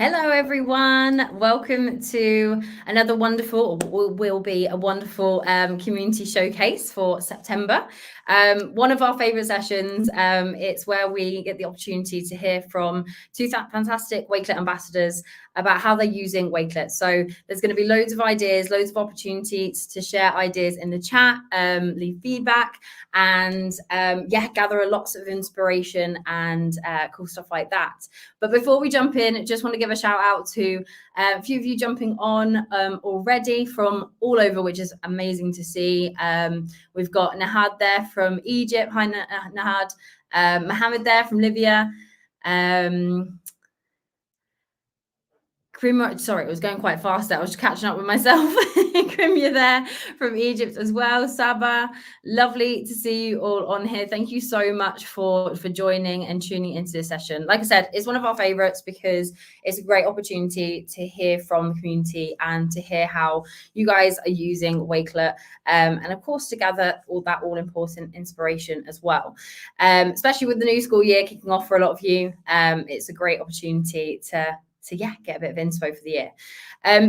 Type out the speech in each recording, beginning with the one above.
Hello, everyone. Welcome to another wonderful, or will be a wonderful community showcase for September. One of our favourite sessions. It's where we get the opportunity to hear from two fantastic Wakelet ambassadors about how they're using Wakelet. So there's going to be loads of ideas, loads of opportunities to share ideas in the chat, leave feedback, and gather lots of inspiration and cool stuff like that. But before we jump in, just want to give a shout out to a few of you jumping on already from all over, which is amazing to see. We've got Nahad there from Egypt. Hi, Nahad. Mohammed there from Libya. Sorry, it was going quite fast there. I was catching up with myself. Krimya there from Egypt as well. Saba, lovely to see you all on here. Thank you so much for joining and tuning into this session. Like I said, it's one of our favorites because it's a great opportunity to hear from the community and to hear how you guys are using Wakelet, and of course to gather all that all-important inspiration as well. Especially with the new school year kicking off for a lot of you, it's a great opportunity to get a bit of inspo for the year.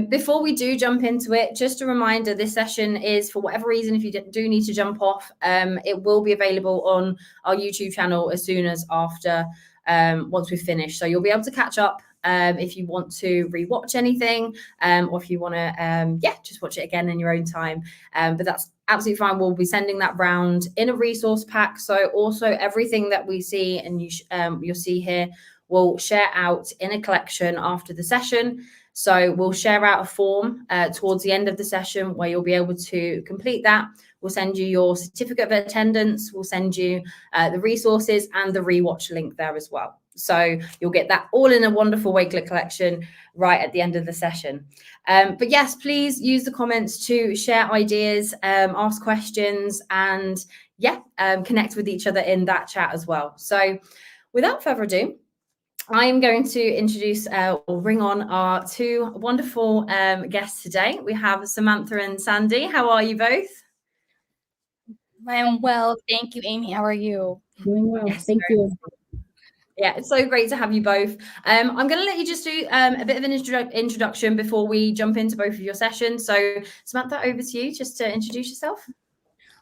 Before we do jump into it, just a reminder, this session is, for whatever reason, if you do need to jump off, it will be available on our YouTube channel as soon as after, once we've finished. So you'll be able to catch up if you want to rewatch anything, or if you want to, just watch it again in your own time. But that's absolutely fine. We'll be sending that round in a resource pack. So also everything that we see and you'll see here, we'll share out in a collection after the session. So we'll share out a form towards the end of the session where you'll be able to complete that. We'll send you your certificate of attendance. We'll send you the resources and the rewatch link there as well. So you'll get that all in a wonderful Wakelet collection right at the end of the session. But yes, please use the comments to share ideas, ask questions, and connect with each other in that chat as well. So without further ado, I'm going to introduce or bring on our two wonderful guests today. We have Samantha and Sandy. How are you both? I'm well. Thank you, Amy. How are you? Doing well. Yes, thank you. Yeah, it's so great to have you both. I'm going to let you just do a bit of an introduction before we jump into both of your sessions. So Samantha, over to you just to introduce yourself.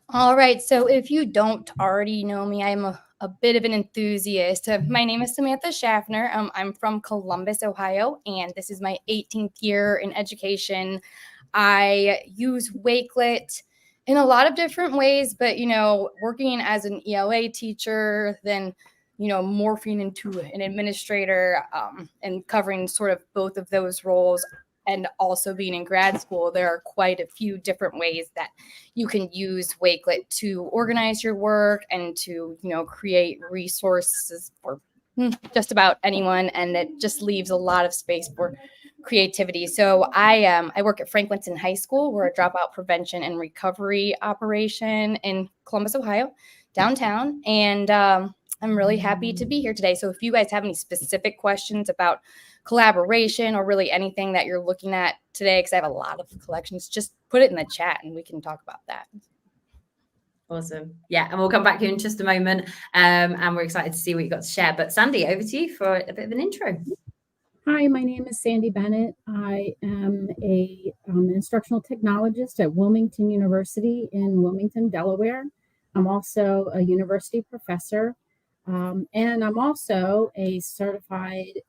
All right. So if you don't already know me, I'm a bit of an enthusiast. My name is Samantha Schaffner. I'm from Columbus, Ohio, and this is my 18th year in education. I use Wakelet in a lot of different ways, but, working as an ELA teacher, then, morphing into an administrator and covering sort of both of those roles, and also being in grad school, there are quite a few different ways that you can use Wakelet to organize your work and to, create resources for just about anyone. And it just leaves a lot of space for creativity. So I work at Franklinton High School. We're a dropout prevention and recovery operation in Columbus, Ohio, downtown. And I'm really happy to be here today. So if you guys have any specific questions about collaboration or really anything that you're looking at today, because I have a lot of collections, just put it in the chat and we can talk about that. Awesome. Yeah, and we'll come back here in just a moment, and we're excited to see what you got to share. But Sandy, over to you for a bit of an intro. Hi, my name is Sandy Bennett. I am an instructional technologist at Wilmington University in Wilmington, Delaware. I'm also a university professor, and I'm also a certified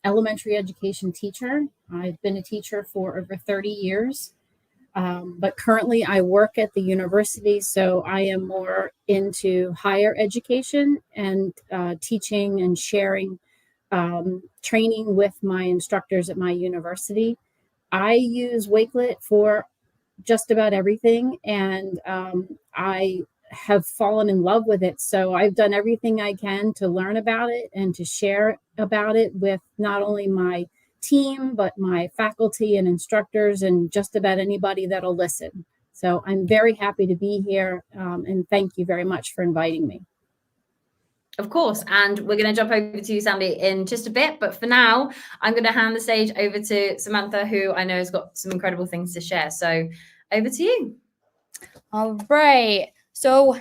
elementary education teacher. I've been a teacher for over 30 years, but currently I work at the university, so I am more into higher education and teaching and sharing training with my instructors at my university. I use Wakelet for just about everything, and I have fallen in love with it. So I've done everything I can to learn about it and to share about it with not only my team, but my faculty and instructors and just about anybody that'll listen. So I'm very happy to be here, and thank you very much for inviting me. Of course, and we're going to jump over to you, Sandy, in just a bit. But for now, I'm going to hand the stage over to Samantha, who I know has got some incredible things to share. So over to you. All right. So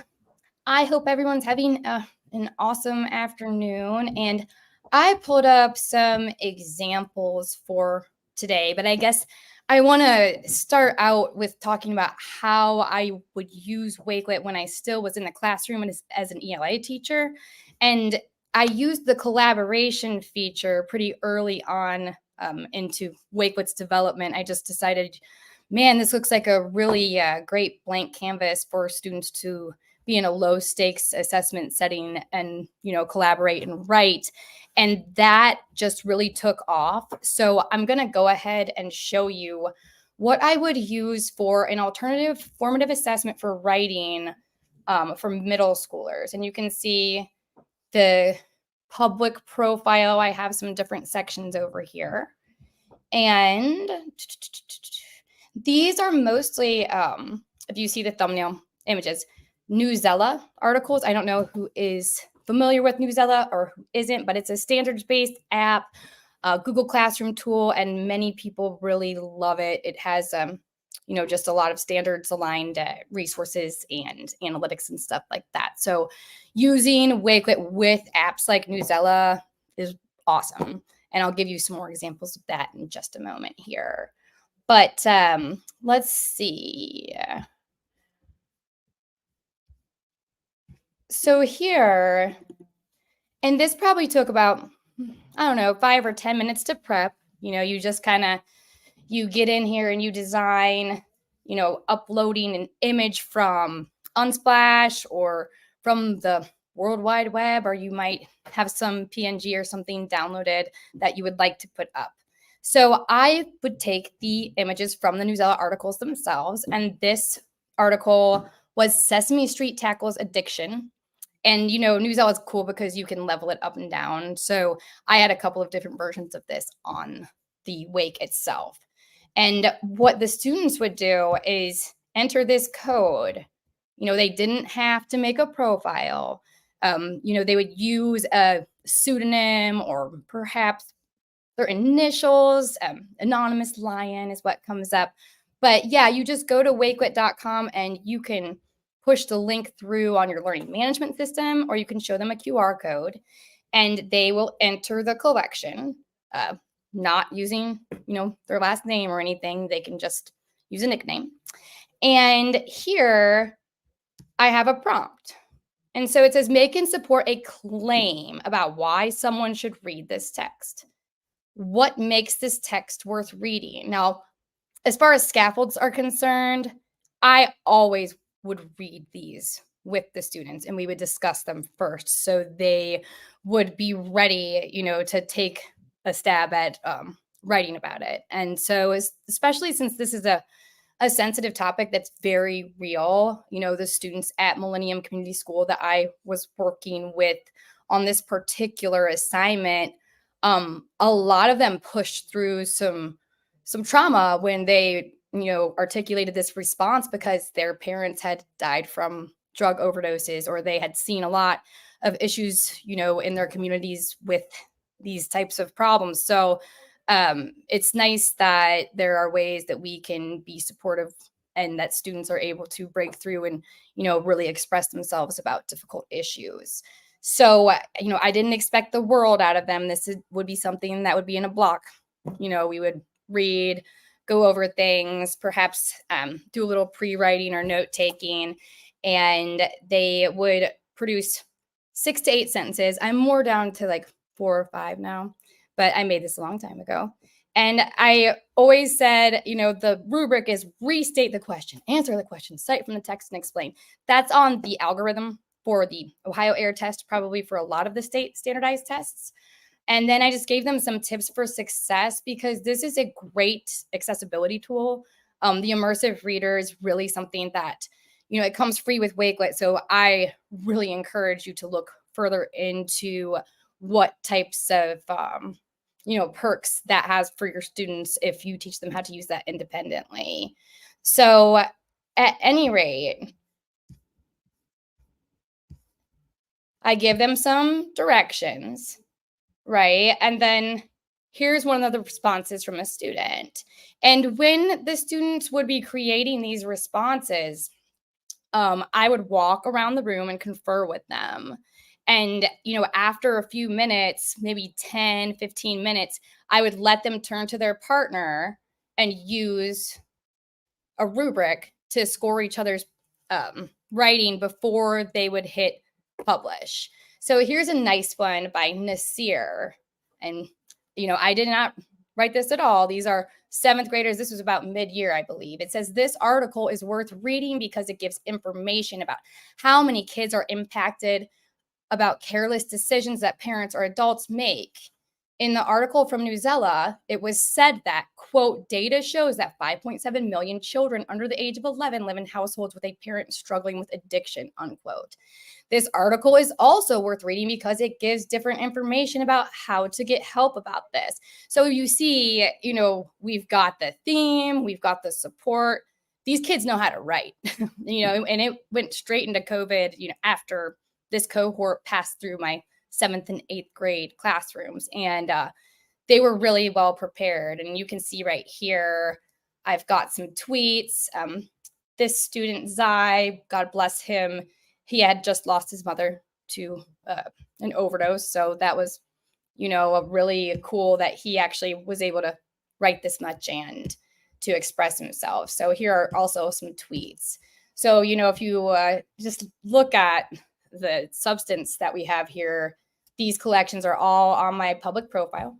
I hope everyone's having an awesome afternoon. And I pulled up some examples for today, but I guess I want to start out with talking about how I would use Wakelet when I still was in the classroom and as an ELA teacher. And I used the collaboration feature pretty early on into Wakelet's development. I just decided, man, this looks like a really great blank canvas for students to be in a low stakes assessment setting and, collaborate and write. And that just really took off. So I'm going to go ahead and show you what I would use for an alternative formative assessment for writing for middle schoolers. And you can see the public profile. I have some different sections over here. And these are mostly, if you see the thumbnail images, Newsela articles. I don't know who is familiar with Newsela or who isn't, but it's a standards-based app, Google Classroom tool, and many people really love it. It has, just a lot of standards-aligned resources and analytics and stuff like that. So using Wakelet with apps like Newsela is awesome. And I'll give you some more examples of that in just a moment here. But let's see. So here, and this probably took about, 5 or 10 minutes to prep. You just you get in here and you design, uploading an image from Unsplash or from the World Wide Web, or you might have some PNG or something downloaded that you would like to put up. So I would take the images from the Newsela articles themselves, and this article was Sesame Street Tackles Addiction. And, Newsela is cool because you can level it up and down. So I had a couple of different versions of this on the Wake itself. And what the students would do is enter this code. They didn't have to make a profile. They would use a pseudonym or perhaps their initials. Anonymous Lion is what comes up. But yeah, you just go to wakelet.com and you can push the link through on your learning management system, or you can show them a QR code and they will enter the collection, not using, their last name or anything. They can just use a nickname. And here I have a prompt. And so it says, make and support a claim about why someone should read this text. What makes this text worth reading? Now, as far as scaffolds are concerned, I always would read these with the students and we would discuss them first so they would be ready, to take a stab at writing about it. And so especially since this is a sensitive topic that's very real, the students at Millennium Community School that I was working with on this particular assignment, a lot of them pushed through some trauma when they, articulated this response because their parents had died from drug overdoses, or they had seen a lot of issues, in their communities with these types of problems. So it's nice that there are ways that we can be supportive and that students are able to break through and, really express themselves about difficult issues. So, I didn't expect the world out of them. This would be something that would be in a block. We would read, go over things, perhaps do a little pre-writing or note-taking, and they would produce 6 to 8 sentences. I'm more down to like 4 or 5 now, but I made this a long time ago. And I always said, the rubric is restate the question, answer the question, cite from the text, and explain. That's on the algorithm for the Ohio Air test, probably for a lot of the state standardized tests. And then I just gave them some tips for success because this is a great accessibility tool. The immersive reader is really something that, it comes free with Wakelet. So I really encourage you to look further into what types of, perks that has for your students if you teach them how to use that independently. So at any rate, I give them some directions. Right. And then here's one of the responses from a student. And when the students would be creating these responses, I would walk around the room and confer with them. And, after a few minutes, maybe 10, 15 minutes, I would let them turn to their partner and use a rubric to score each other's writing before they would hit publish. So here's a nice one by Nasir. And, I did not write this at all. These are 7th graders. This was about mid-year, I believe. It says this article is worth reading because it gives information about how many kids are impacted about careless decisions that parents or adults make. In the article from Newsella, it was said that, quote, data shows that 5.7 million children under the age of 11 live in households with a parent struggling with addiction, unquote. This article is also worth reading because it gives different information about how to get help about this. So you see, we've got the theme, we've got the support. These kids know how to write, and it went straight into COVID, after this cohort passed through my 7th and 8th grade classrooms, and they were really well prepared. And you can see right here, I've got some tweets. This student, Zai, God bless him, he had just lost his mother to an overdose. So that was, really cool that he actually was able to write this much and to express himself. So here are also some tweets. So, if you just look at the substance that we have here, these collections are all on my public profile.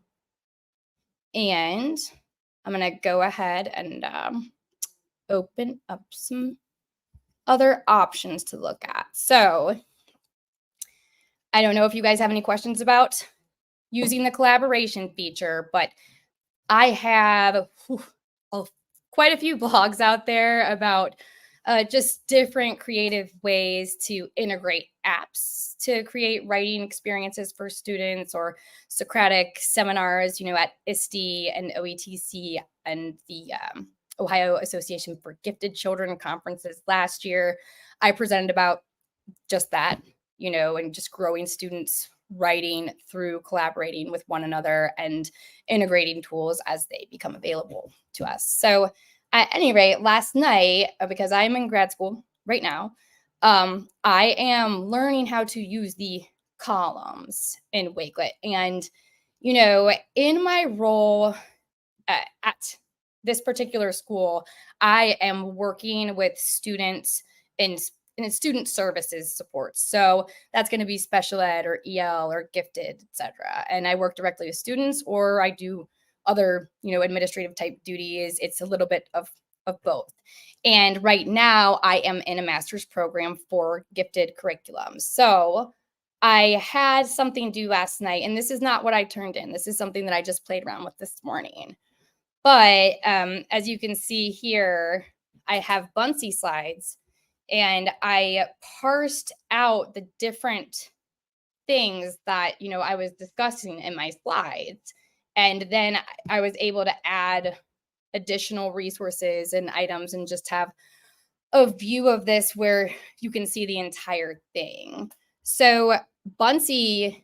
And I'm going to go ahead and open up some other options to look at. So I don't know if you guys have any questions about using the collaboration feature, but I have quite a few blogs out there about just different creative ways to integrate apps to create writing experiences for students, or Socratic seminars, at ISTE and OETC and the Ohio Association for Gifted Children conferences last year. I presented about just that, and just growing students' writing through collaborating with one another and integrating tools as they become available to us. So at any rate, last night, because I'm in grad school right now, I am learning how to use the columns in Wakelet. And, in my role at this particular school, I am working with students in student services support. So that's going to be special ed or EL or gifted, etc. And I work directly with students, or I do other, administrative type duties. It's a little bit of both. And right now I am in a master's program for gifted curriculum. So I had something due last night, and this is not what I turned in. This is something that I just played around with this morning. But as you can see here, I have Buncee slides, and I parsed out the different things that, I was discussing in my slides. And then I was able to add additional resources and items and just have a view of this where you can see the entire thing. So Buncee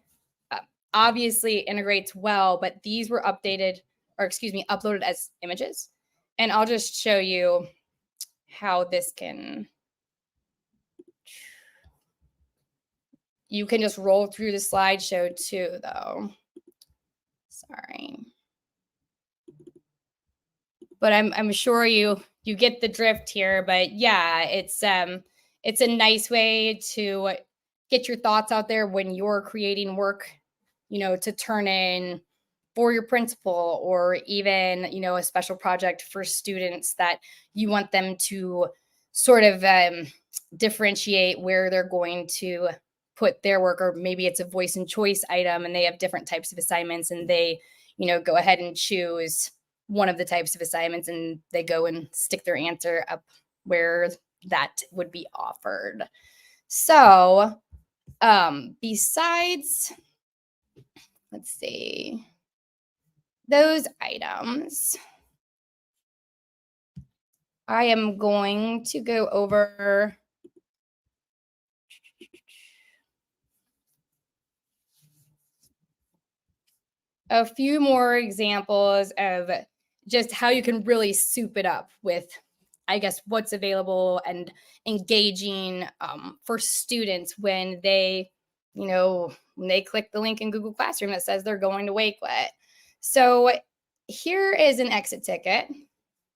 obviously integrates well, but these were uploaded as images. And I'll just show you how this can, you can just roll through the slideshow too, though. Sorry. But I'm sure you get the drift here. But yeah, it's a nice way to get your thoughts out there when you're creating work, to turn in for your principal, or even, a special project for students that you want them to sort of differentiate where they're going to put their work, or maybe it's a voice and choice item and they have different types of assignments, and they, go ahead and choose one of the types of assignments and they go and stick their answer up where that would be offered. So besides, let's see, those items, I am going to go over a few more examples of just how you can really soup it up with, I guess, what's available and engaging for students when they when they click the link in Google Classroom that says they're going to Wakelet. So here is an exit ticket.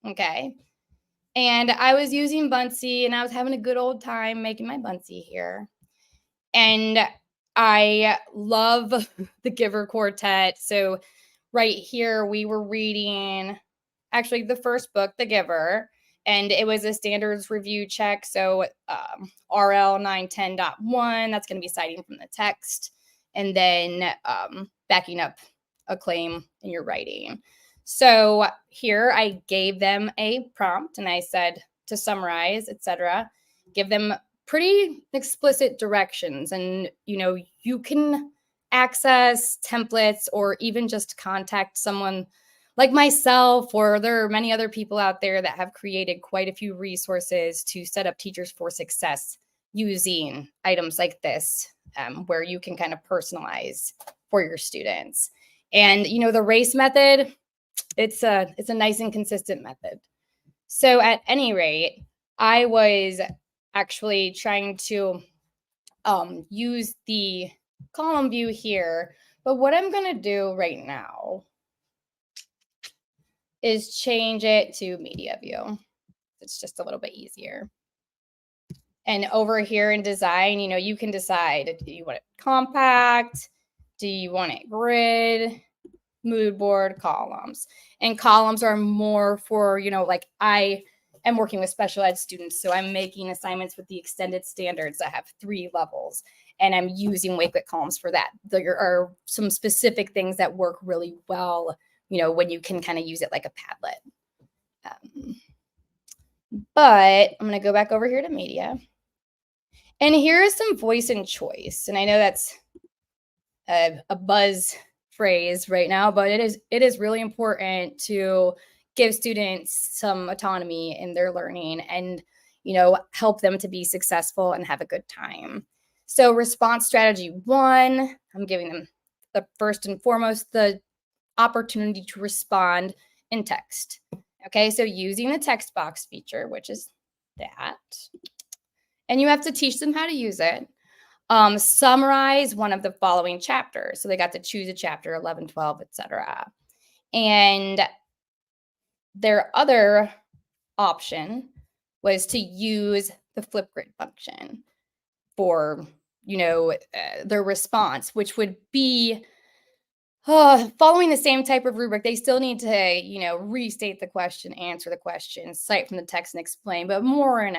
Okay. And I was using Buncee and I was having a good old time making my Buncee here. And I love the Giver Quartet. So right here, we were reading actually the first book, The Giver, and it was a standards review check. So RL 910.1, that's going to be citing from the text, and then backing up a claim in your writing. So here I gave them a prompt and I said to summarize, etc. Give them pretty explicit directions, and you can access templates or even just contact someone like myself, or there are many other people out there that have created quite a few resources to set up Teachers for Success using items like this, where you can kind of personalize for your students. And the RACE method, it's a nice and consistent method. So at any rate, I was actually trying to use the column view here, but what I'm going to do right now is change it to media view. It's just a little bit easier. And over here in design, you can decide, do you want it compact? Do you want it grid, mood board, columns? And columns are more for, like I am working with special ed students, so I'm making assignments with the extended standards that have 3 levels, and I'm using Wakelet columns for that. There are some specific things that work really well, when you can kind of use it like a Padlet. But I'm going to go back over here to media. And here is some voice and choice. And I know that's a buzz phrase right now, but it is really important to give students some autonomy in their learning and, help them to be successful and have a good time. So response strategy 1, I'm giving them the first and foremost, the opportunity to respond in text. Okay, so using the text box feature, which is that, and you have to teach them how to use it. Summarize one of the following chapters. So they got to choose a chapter, 11, 12, etc. And their other option was to use the Flipgrid function for, their response, which would be following the same type of rubric. They still need to, restate the question, answer the question, cite from the text and explain, but more in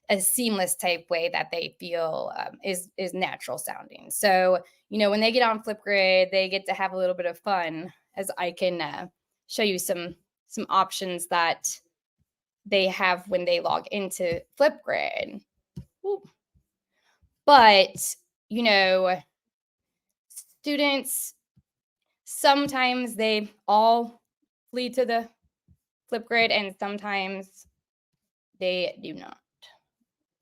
a seamless type way that they feel is natural sounding. So, when they get on Flipgrid, they get to have a little bit of fun, as I can show you some options that they have when they log into Flipgrid. Ooh. But, students, sometimes they all flee to the Flipgrid and sometimes they do not.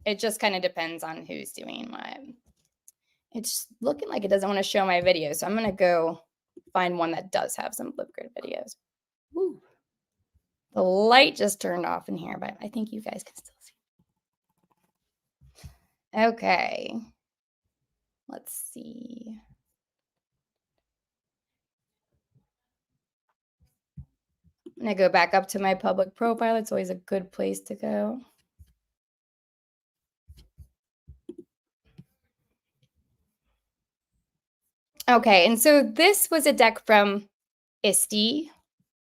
It just kind of depends on who's doing what. It's looking like it doesn't want to show my video, so I'm going to go find one that does have some Flipgrid videos. Woo. The light just turned off in here, but I think you guys can still see. Okay. Let's see. I'm going to go back up to my public profile. It's always a good place to go. Okay, and so this was a deck from ISTE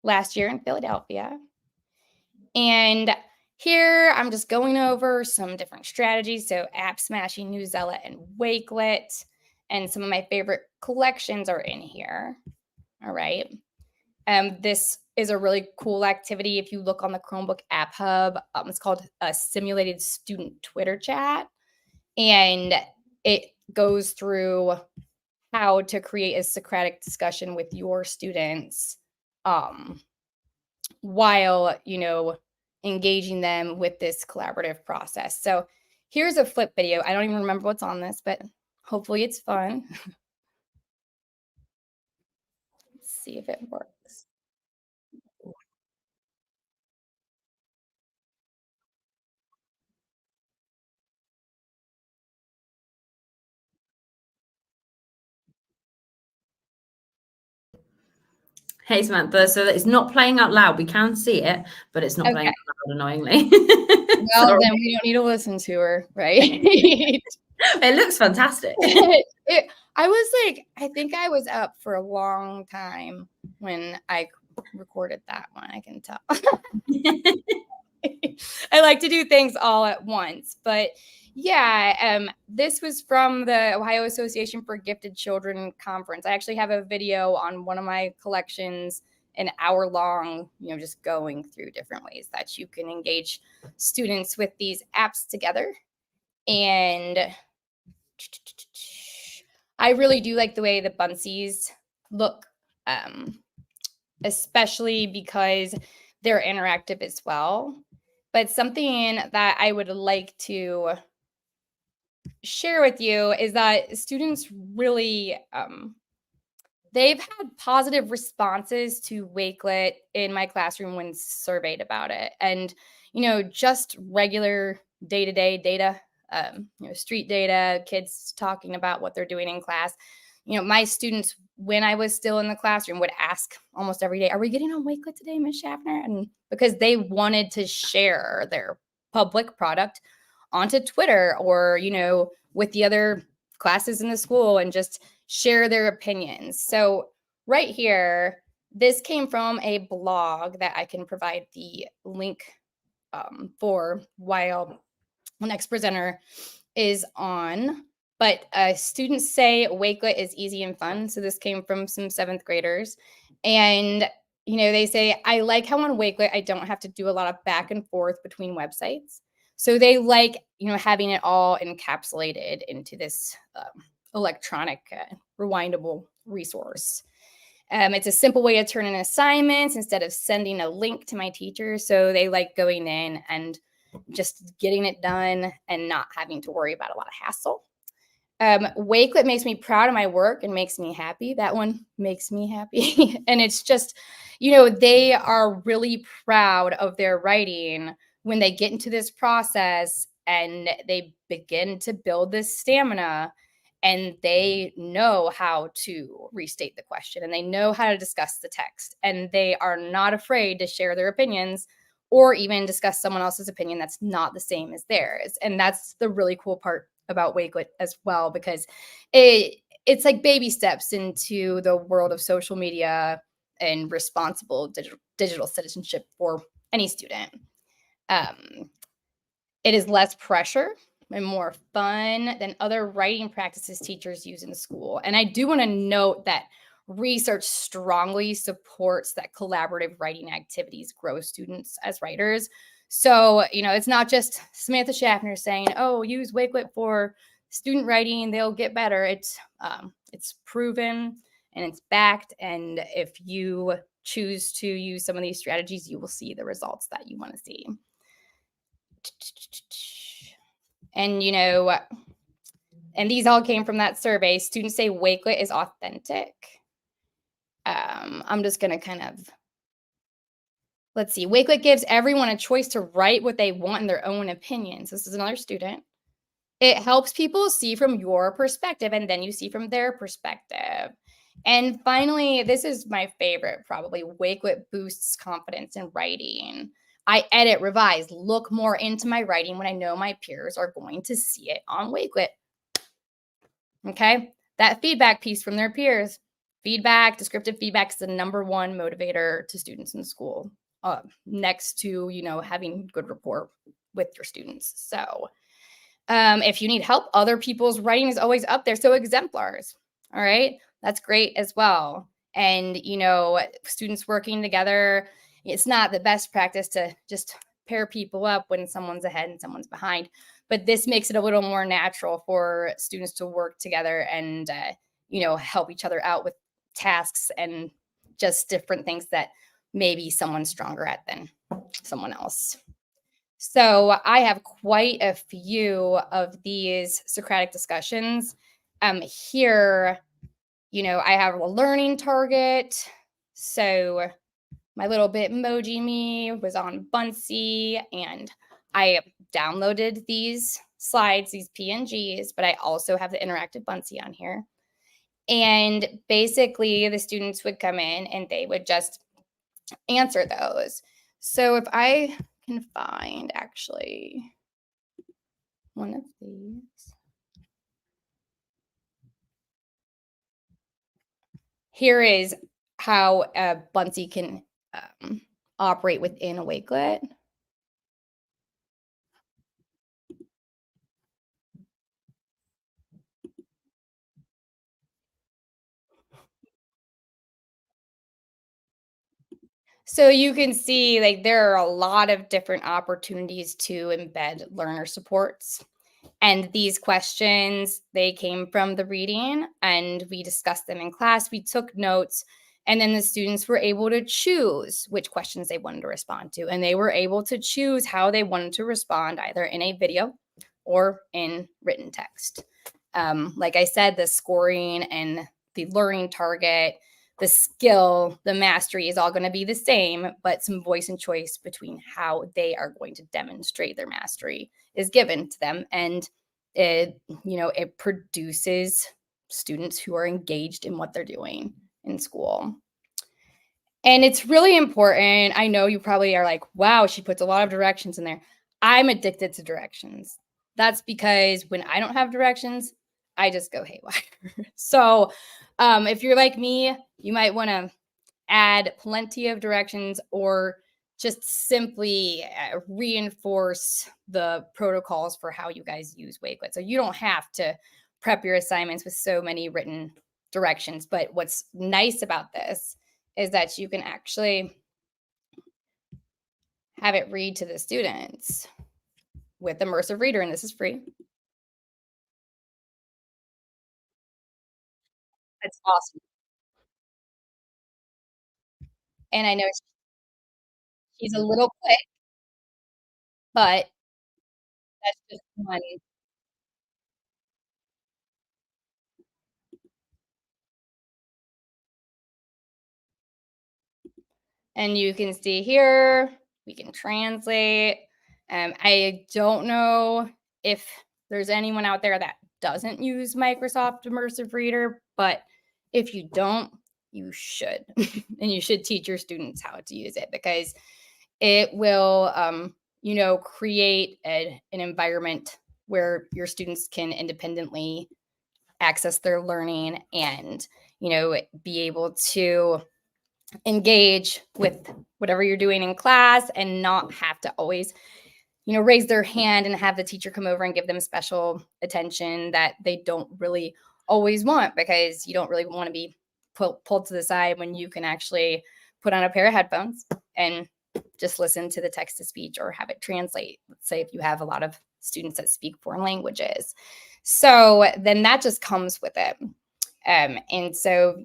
last year in Philadelphia. And here I'm just going over some different strategies. So App Smashing, Newsella, and Wakelet. And some of my favorite collections are in here. All right. This is a really cool activity. If you look on the Chromebook App Hub, it's called a simulated student Twitter chat. And it goes through how to create a Socratic discussion with your students while, engaging them with this collaborative process. So here's a flip video. I don't even remember what's on this, but hopefully it's fun. Let's see if it works. Hey, Samantha. So it's not playing out loud. We can see it, but it's not playing Okay. out loud, annoyingly. Well, Sorry. then we don't need to listen to her, right? It looks fantastic. I was like, I think I was up for a long time when I recorded that one, I can tell. I like to do things all at once, but yeah, this was from the Ohio Association for Gifted Children conference. I actually have a video on one of my collections, an hour long, just going through different ways that you can engage students with these apps together. And I really do like the way the bunsies look, especially because they're interactive as well. But something that I would like to share with you is that students really, they've had positive responses to Wakelet in my classroom when surveyed about it. And, just regular day-to-day data, street data, kids talking about what they're doing in class. My students, when I was still in the classroom, would ask almost every day, "Are we getting on Wakelet today, Ms. Schaffner?" And because they wanted to share their public product onto Twitter or, with the other classes in the school and just share their opinions. So right here, this came from a blog that I can provide the link for while the next presenter is on. But students say Wakelet is easy and fun. So this came from some 7th graders. And, they say, "I like how on Wakelet, I don't have to do a lot of back and forth between websites." So they like, having it all encapsulated into this electronic rewindable resource. It's a simple way to turn in assignments instead of sending a link to my teacher. So they like going in and just getting it done and not having to worry about a lot of hassle. Wakelet makes me proud of my work and makes me happy. That one makes me happy. And it's just, they are really proud of their writing when they get into this process and they begin to build this stamina and they know how to restate the question and they know how to discuss the text and they are not afraid to share their opinions or even discuss someone else's opinion that's not the same as theirs. And that's the really cool part about Wakelet as well, because it's like baby steps into the world of social media and responsible digital citizenship for any student. It is less pressure and more fun than other writing practices teachers use in school. And I do want to note that research strongly supports that collaborative writing activities grow students as writers. So, it's not just Samantha Schaffner saying, "Oh, use Wakelet for student writing, they'll get better." It's proven and it's backed. And if you choose to use some of these strategies, you will see the results that you want to see. And, and these all came from that survey. Students say Wakelet is authentic. I'm just going to kind of, let's see. Wakelet gives everyone a choice to write what they want in their own opinions. This is another student. It helps people see from your perspective, and then you see from their perspective. And finally, this is my favorite, probably. Wakelet boosts confidence in writing. I edit, revise, look more into my writing when I know my peers are going to see it on Wakelet. Okay, that feedback piece from their peers. Feedback, descriptive feedback is the #1 motivator to students in school, next to, having good rapport with your students. So if you need help, other people's writing is always up there. So exemplars, all right, that's great as well. And, students working together, it's not the best practice to just pair people up when someone's ahead and someone's behind. But this makes it a little more natural for students to work together and, help each other out with tasks and just different things that maybe someone's stronger at than someone else. So I have quite a few of these Socratic discussions. Here, I have a learning target. So my little Bitmoji me was on Buncee, and I downloaded these slides, these PNGs, but I also have the interactive Buncee on here. And basically the students would come in and they would just answer those. So if I can find actually one of these. Here is how a Bunsey can operate within a Wakelet. So you can see like there are a lot of different opportunities to embed learner supports. And these questions, they came from the reading and we discussed them in class. We took notes and then the students were able to choose which questions they wanted to respond to. And they were able to choose how they wanted to respond either in a video or in written text. Like I said, the scoring and the learning target, the skill, the mastery is all going to be the same, but some voice and choice between how they are going to demonstrate their mastery is given to them. And it produces students who are engaged in what they're doing in school. And it's really important. I know you probably are like, wow, she puts a lot of directions in there. I'm addicted to directions. That's because when I don't have directions, I just go haywire. So if you're like me, you might want to add plenty of directions or just simply reinforce the protocols for how you guys use Wakelet. So you don't have to prep your assignments with so many written directions. But what's nice about this is that you can actually have it read to the students with Immersive Reader, and this is free. It's awesome. And I know she's a little quick, but that's just one. And you can see here, we can translate. I don't know if there's anyone out there that doesn't use Microsoft Immersive Reader, but if you don't, you should. And you should teach your students how to use it because it will, create an environment where your students can independently access their learning and, be able to engage with whatever you're doing in class and not have to always raise their hand and have the teacher come over and give them special attention that they don't really always want because you don't really want to be pulled to the side when you can actually put on a pair of headphones and just listen to the text to speech or have it translate. Let's say if you have a lot of students that speak foreign languages. So then that just comes with it. And so,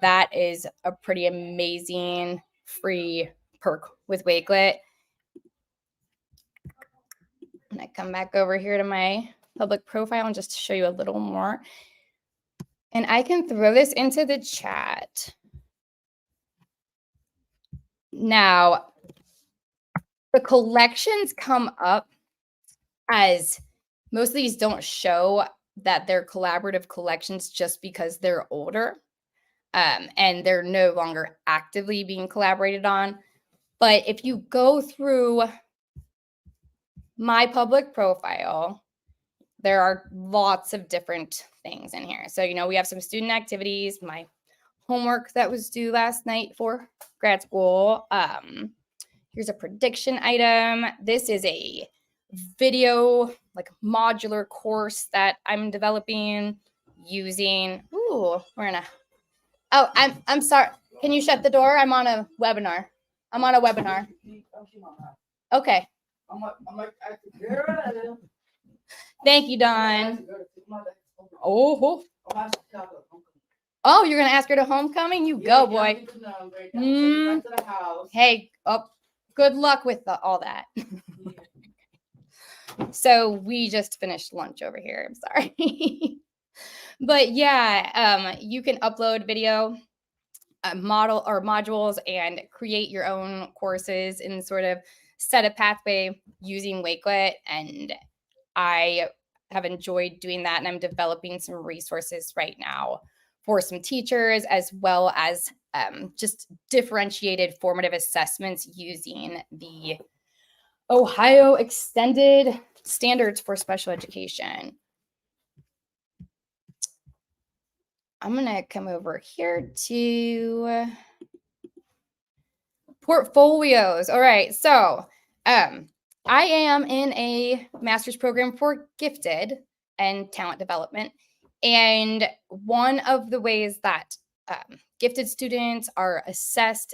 that is a pretty amazing free perk with Wakelet. I'm going to come back over here to my public profile and just show you a little more. And I can throw this into the chat. Now, the collections come up as most of these don't show that they're collaborative collections just because they're older and they're no longer actively being collaborated on. But if you go through my public profile, there are lots of different things in here. So, we have some student activities, my homework that was due last night for grad school. Here's a prediction item. This is a video, like modular course that I'm developing using. Oh, I'm sorry. Can you shut the door? I'm on a webinar. Okay. Thank you, Don. Oh, you're gonna ask her to homecoming? You go, boy. Hey, good luck with all that. So we just finished lunch over here. I'm sorry. But yeah, you can upload video model or modules and create your own courses and sort of set a pathway using Wakelet. And I have enjoyed doing that. And I'm developing some resources right now for some teachers, as well as just differentiated formative assessments using the Ohio Extended Standards for Special Education. I'm going to come over here to portfolios. All right. So I am in a master's program for gifted and talent development. And one of the ways that gifted students are assessed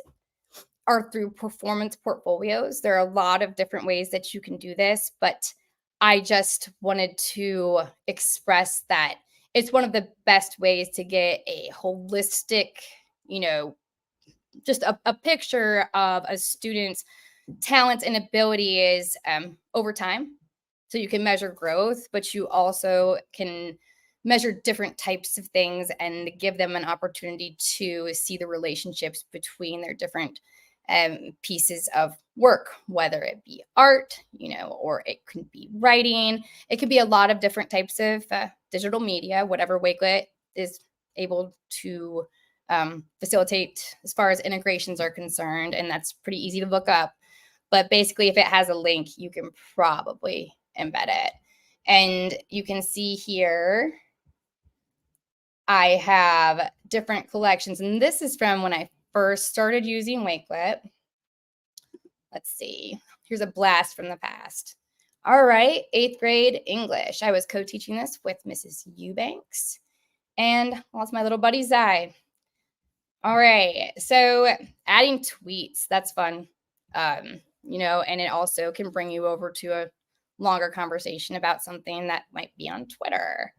are through performance portfolios. There are a lot of different ways that you can do this, but I just wanted to express that it's one of the best ways to get a holistic, just a picture of a student's talents and abilities over time. So you can measure growth, but you also can measure different types of things and give them an opportunity to see the relationships between their different pieces of work, whether it be art, or it could be writing. It could be a lot of different types of digital media, whatever Wakelet is able to facilitate as far as integrations are concerned. And that's pretty easy to look up. But basically, if it has a link, you can probably embed it. And you can see here, I have different collections. And this is from when I first started using Wakelet. Let's see. Here's a blast from the past. All right, 8th grade English. I was co-teaching this with Mrs. Eubanks. And that's my little buddy, Zai. All right, so adding tweets, that's fun. And it also can bring you over to a longer conversation about something that might be on Twitter.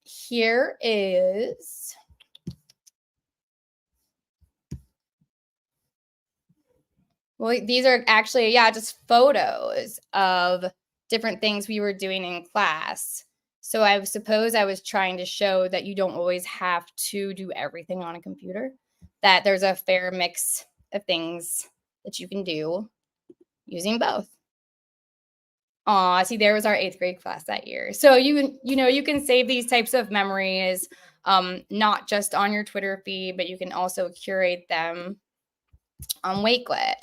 Here is these are actually, just photos of different things we were doing in class. So I suppose I was trying to show that you don't always have to do everything on a computer, that there's a fair mix of things that you can do using both. See, there was our 8th grade class that year. So you can save these types of memories, not just on your Twitter feed, but you can also curate them on Wakelet.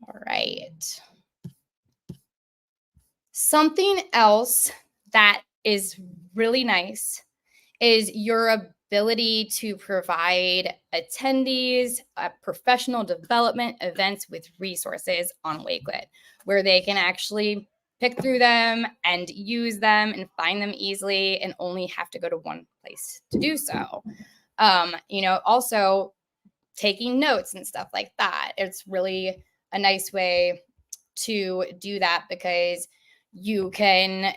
All right. Something else that is really nice is your ability to provide attendees professional development events with resources on Wakelet, where they can actually pick through them and use them and find them easily and only have to go to one place to do so. Also taking notes and stuff like that. It's really a nice way to do that because you can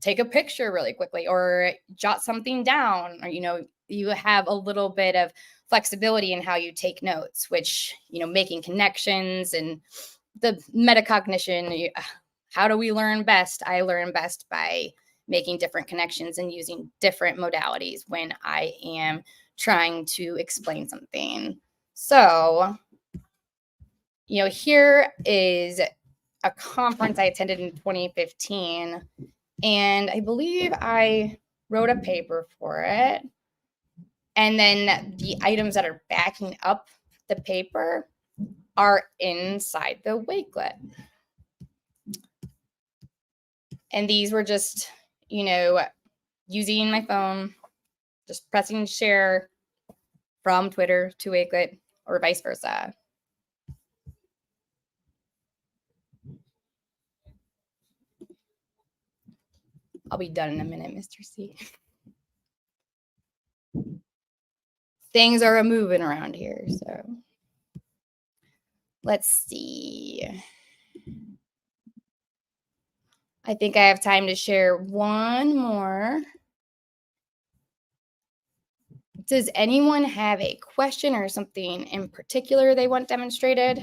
take a picture really quickly or jot something down, or, you have a little bit of flexibility in how you take notes, which, making connections and the metacognition. How do we learn best? I learn best by making different connections and using different modalities when I am trying to explain something. So, here is a conference I attended in 2015, and I believe I wrote a paper for it. And then the items that are backing up the paper are inside the Wakelet. And these were just, using my phone, just pressing share from Twitter to Wakelet or vice versa. I'll be done in a minute, Mr. C. Things are moving around here, so let's see. I think I have time to share one more. Does anyone have a question or something in particular they want demonstrated?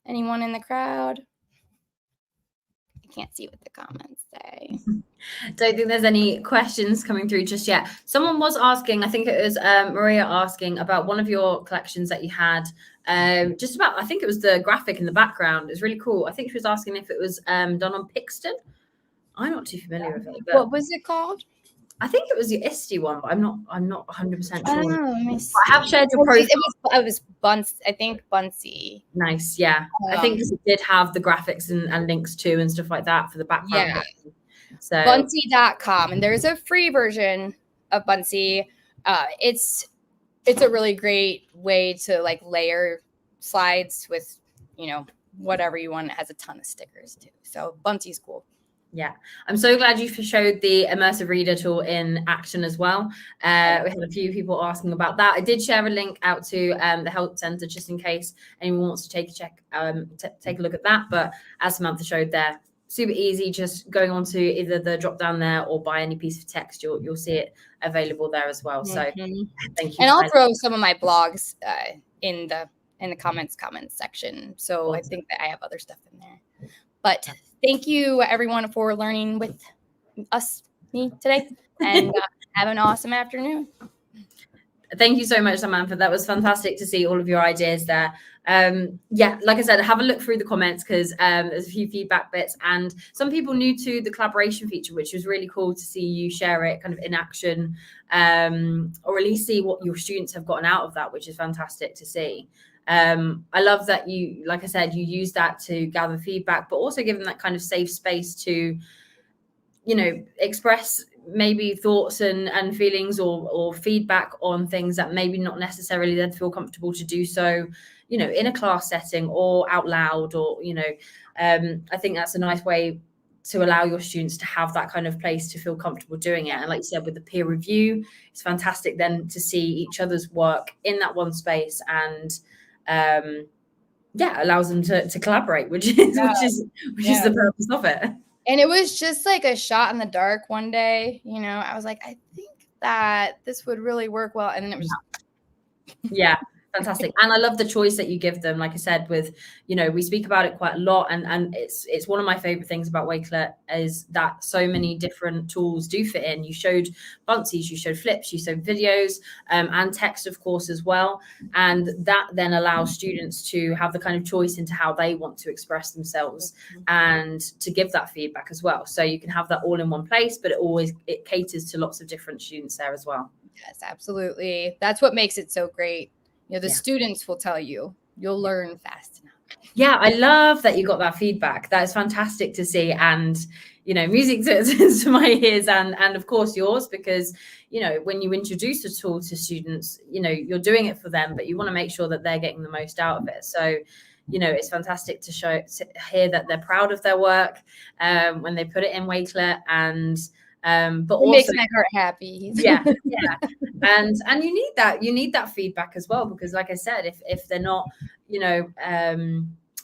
Anyone in the crowd? I can't see what the comments say. Don't think there's any questions coming through just yet. Someone was asking, I think it was Maria asking about one of your collections that you had, just about, I think it was the graphic in the background. It's really cool. I think she was asking if it was done on Pixton. I'm not too familiar with it, but What was it called? I think it was the ISTE one, but I'm not 100% sure. Let me see. I have shared your profile. It was Bunce. I think Buncey. Nice, yeah. I think it did have the graphics and links too and stuff like that for the background. Yeah. So Buncey.com, and there's a free version of Buncey. It's a really great way to like layer slides with, whatever you want. It has a ton of stickers too. So Buncey's cool. Yeah, I'm so glad you showed the immersive reader tool in action as well. We had a few people asking about that. I did share a link out to the help center just in case anyone wants to take a look at that. But as Samantha showed there, super easy, just going on to either the drop down there or by any piece of text, you'll see it available there as well. So thank you. And I'll throw some of my blogs in the comments section. So awesome. I think that I have other stuff in there. But thank you everyone for learning with me today, and have an awesome afternoon. Thank you so much, Samantha. That was fantastic to see all of your ideas there. Yeah, like I said, have a look through the comments because there's a few feedback bits and some people new to the collaboration feature, which was really cool to see you share it kind of in action, or at least see what your students have gotten out of that, which is fantastic to see. I love that you, like I said, you use that to gather feedback, but also give them that kind of safe space to, express maybe thoughts and feelings or feedback on things that maybe not necessarily they'd feel comfortable to do so, in a class setting or out loud or, I think that's a nice way to allow your students to have that kind of place to feel comfortable doing it. And like you said, with the peer review, it's fantastic then to see each other's work in that one space and, allows them to collaborate, which is the purpose of it. And it was just like a shot in the dark one day. I was like, I think that this would really work well, and then it was fantastic. And I love the choice that you give them. Like I said, with we speak about it quite a lot, and it's one of my favorite things about Wakelet is that so many different tools do fit in. You showed Bunceys, you showed flips, you showed videos, and text, of course, as well. And that then allows students to have the kind of choice into how they want to express themselves and to give that feedback as well. So you can have that all in one place, but it caters to lots of different students there as well. Yes, absolutely. That's what makes it so great. The students will tell you'll learn fast enough. Yeah, I love that you got that feedback. That is fantastic to see. And, music to my ears and of course yours, because, when you introduce a tool to students, you're doing it for them, but you want to make sure that they're getting the most out of it. So, it's fantastic to hear that they're proud of their work when they put it in Wakelet but also makes my heart happy. and you need that feedback as well, because like I said, if they're not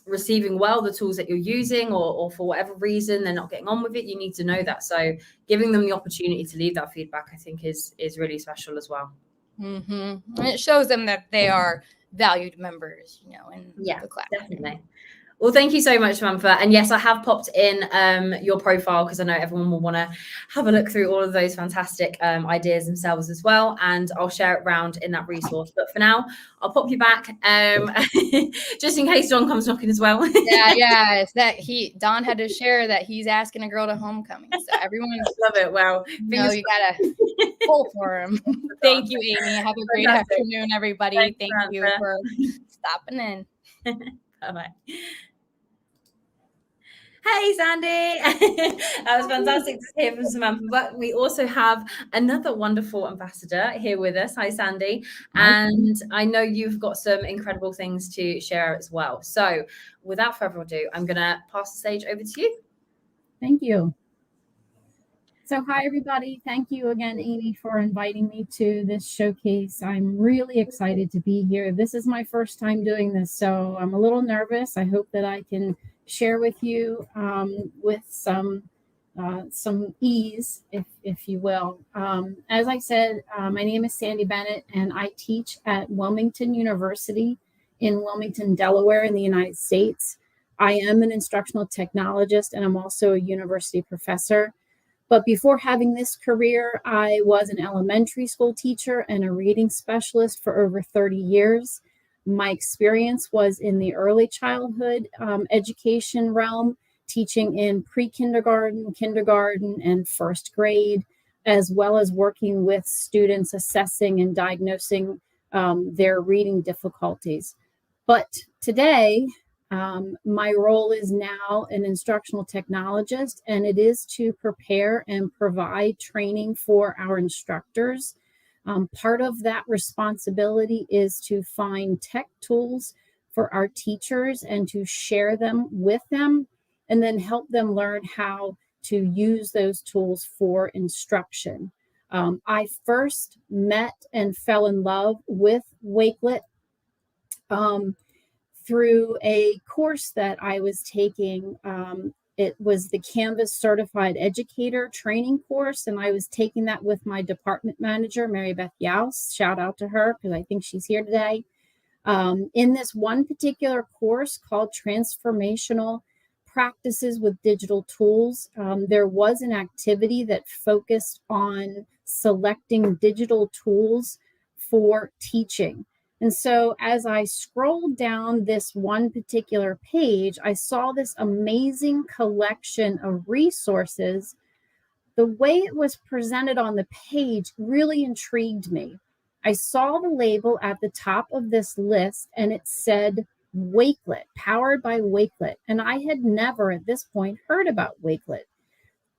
receiving well the tools that you're using or for whatever reason they're not getting on with it, you need to know that. So giving them the opportunity to leave that feedback, I think is really special as well. And it shows them that they are valued members in the class. Definitely. Well, thank you so much, Samantha. And yes, I have popped in your profile because I know everyone will want to have a look through all of those fantastic ideas themselves as well. And I'll share it around in that resource. But for now, I'll pop you back just in case Don comes knocking as well. It's that Don had to share that he's asking a girl to homecoming. So everyone love it. Well, you gotta pull for him. Thank you, Amy. Have a great afternoon, everybody. Thank you for stopping in. Bye-bye. Hey, Sandy. That was fantastic to hear from Samantha. But we also have another wonderful ambassador here with us. Hi, Sandy. And I know you've got some incredible things to share as well. So without further ado, I'm going to pass the stage over to you. Thank you. So hi, everybody. Thank you again, Amy, for inviting me to this showcase. I'm really excited to be here. This is my first time doing this, so I'm a little nervous. I hope that I can share with you with some ease, if you will. As I said, my name is Sandy Bennett, and I teach at Wilmington University in Wilmington, Delaware, in the United States. I am an instructional technologist, and I'm also a university professor. But before having this career, I was an elementary school teacher and a reading specialist for over 30 years. My experience was in the early childhood education realm, teaching in pre-kindergarten, kindergarten, and first grade, as well as working with students assessing and diagnosing their reading difficulties. But today, my role is now an instructional technologist, and it is to prepare and provide training for our instructors. Part of that responsibility is to find tech tools for our teachers and to share them with them, and then help them learn how to use those tools for instruction. I first met and fell in love with Wakelet through a course that I was taking. It was the Canvas Certified Educator training course, and I was taking that with my department manager, Mary Beth Yaus. Shout out to her because I think she's here today. In this one particular course called Transformational Practices with Digital Tools, there was an activity that focused on selecting digital tools for teaching. And so as I scrolled down this one particular page, I saw this amazing collection of resources. The way it was presented on the page really intrigued me. I saw the label at the top of this list, and it said Wakelet, powered by Wakelet. And I had never at this point heard about Wakelet.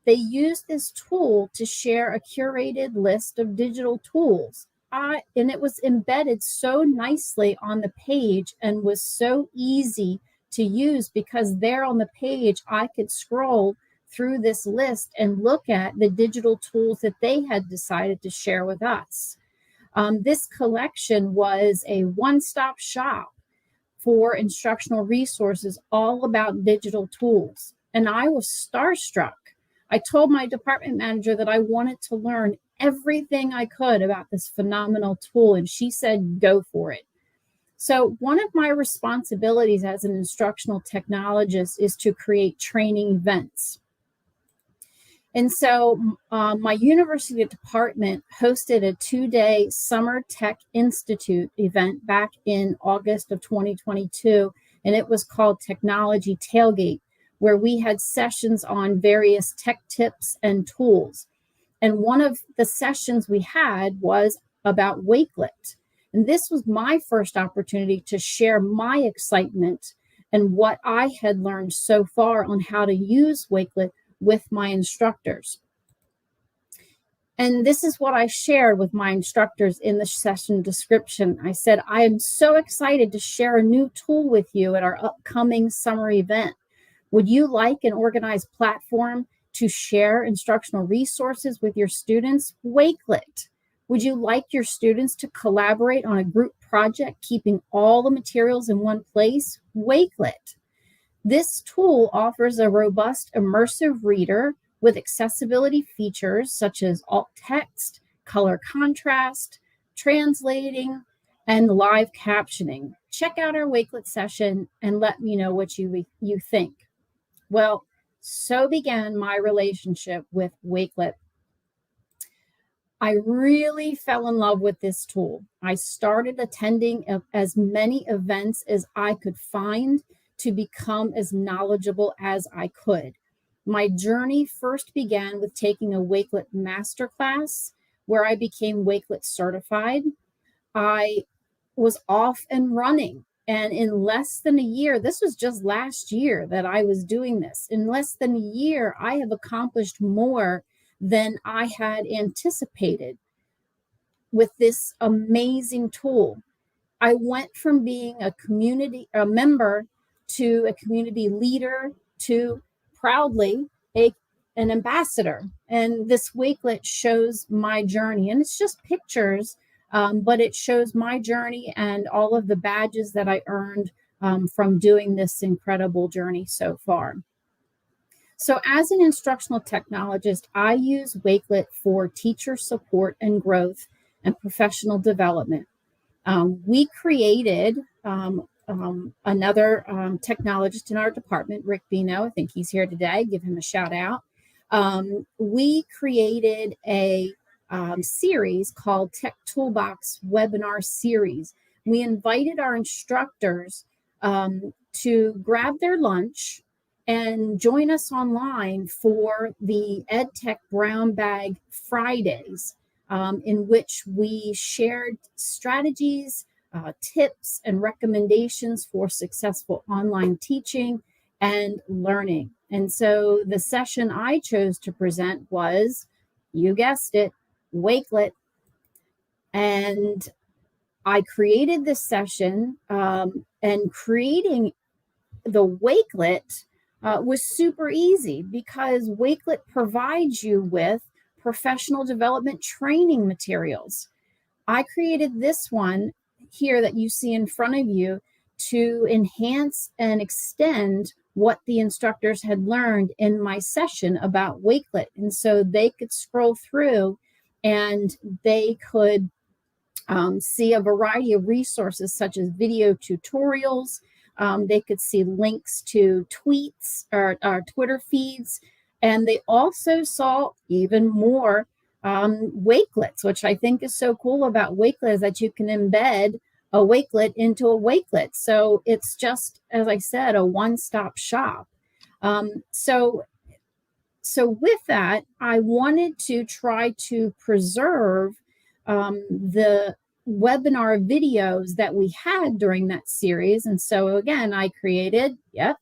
They used this tool to share a curated list of digital tools. And it was embedded so nicely on the page and was so easy to use, because there on the page, I could scroll through this list and look at the digital tools that they had decided to share with us. This collection was a one-stop shop for instructional resources all about digital tools. And I was starstruck. I told my department manager that I wanted to learn everything I could about this phenomenal tool, and she said, go for it. So one of my responsibilities as an instructional technologist is to create training events. And so my university department hosted a 2-day Summer Tech Institute event back in August of 2022, and it was called Technology Tailgate, where we had sessions on various tech tips and tools. And one of the sessions we had was about Wakelet. And this was my first opportunity to share my excitement and what I had learned so far on how to use Wakelet with my instructors. And this is what I shared with my instructors in the session description. I said, I am so excited to share a new tool with you at our upcoming summer event. Would you like an organized platform to share instructional resources with your students? Wakelet. Would you like your students to collaborate on a group project, keeping all the materials in one place? Wakelet. This tool offers a robust, immersive reader with accessibility features such as alt text, color contrast, translating, and live captioning. Check out our Wakelet session and let me know what you think. Well, so began my relationship with Wakelet. I really fell in love with this tool. I started attending as many events as I could find to become as knowledgeable as I could. My journey first began with taking a Wakelet masterclass, where I became Wakelet certified. I was off and running. And in less than a year, this was just last year that I was doing this. In less than a year, I have accomplished more than I had anticipated with this amazing tool. I went from being a member to a community leader to proudly an ambassador. And this Wakelet shows my journey. And it's just pictures, but it shows my journey and all of the badges that I earned from doing this incredible journey so far. So as an instructional technologist, I use Wakelet for teacher support and growth and professional development. We created another technologist in our department, Rick Bino. I think he's here today. Give him a shout out. We created a series called Tech Toolbox Webinar Series. We invited our instructors to grab their lunch and join us online for the EdTech Brown Bag Fridays, in which we shared strategies, tips, and recommendations for successful online teaching and learning. And so the session I chose to present was, you guessed it, Wakelet. And I created this session, and creating the Wakelet was super easy because Wakelet provides you with professional development training materials. I created this one here that you see in front of you to enhance and extend what the instructors had learned in my session about Wakelet. And so they could scroll through and they could see a variety of resources such as video tutorials. They could see links to tweets or Twitter feeds. And they also saw even more Wakelets, which I think is so cool about Wakelet, is that you can embed a Wakelet into a Wakelet. So it's just, as I said, a one-stop shop. So with that, I wanted to try to preserve the webinar videos that we had during that series. And so again, I created, a